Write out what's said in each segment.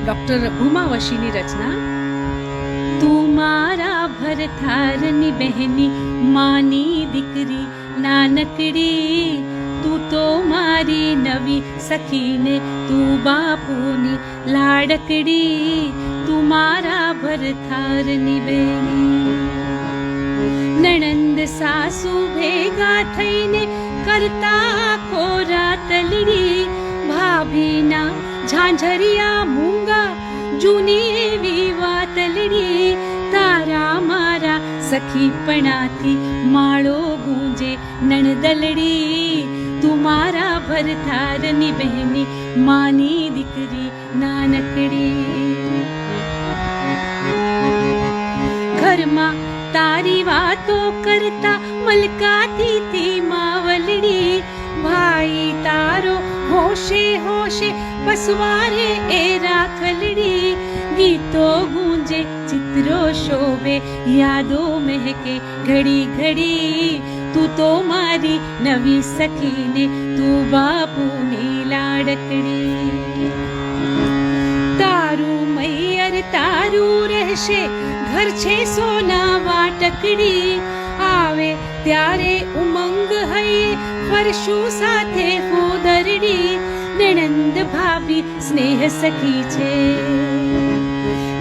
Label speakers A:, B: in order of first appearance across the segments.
A: Doctor Uma વશીની રચના. તું મારા ભરથારની બહેની માની દીકરી નાનકડી, તું તો મારી નવી સખીને, તું બાપુની લાડકડી, તું મારા ભરથારની બહેની. નણંદ સાસુ ભેગા થઈને કરતા ખોરા તલડી, ભાભીના ઝાંઝરિયા મૂંગા જૂની એવી વાતલડી, તારા મારા સખીપણાથી માળો ગુંજે નણદલડી, તું મારા ભરથારની બહેની માની દીકરી નાનકડી. ઘરમાં તારી વાતો કરતા મલકાતી થી માવલડી, ભાઈ તારો હોશે હોશે પસવારે એ રાખલડી, ગીતો ગૂંજે ચિત્રો શોભે યાદો મહેકે ઘડી ઘડી, તું તો મારી નવી સખીને, તું બાપુની લાડકડી. તારું મૈયર તારું રહેશે, ઘર છે સોના વાટકડી, આવે ત્યારે ઉમંગ હૈયે ફરશું સાથે ફોદરડી, નણંદ ભાભી સ્નેહ સખી છે,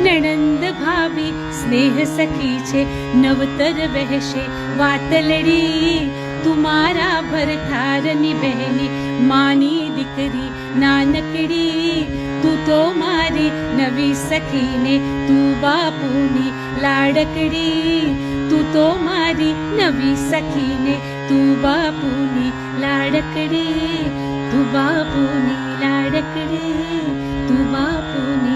A: નણંદ ભાભી સ્નેહ સખી છે, નવતર વહેશે વાતલડી, તું મારા ભરથારની બહેની માની દીકરી નાનકડી, તું તો મારી નવી સખીને, તું બાપુની લાડકડી, તું તો મારી નવી સખીને, તું બાપુની લાડકડી, તું બાપુની લાડકડી, તું બાપુની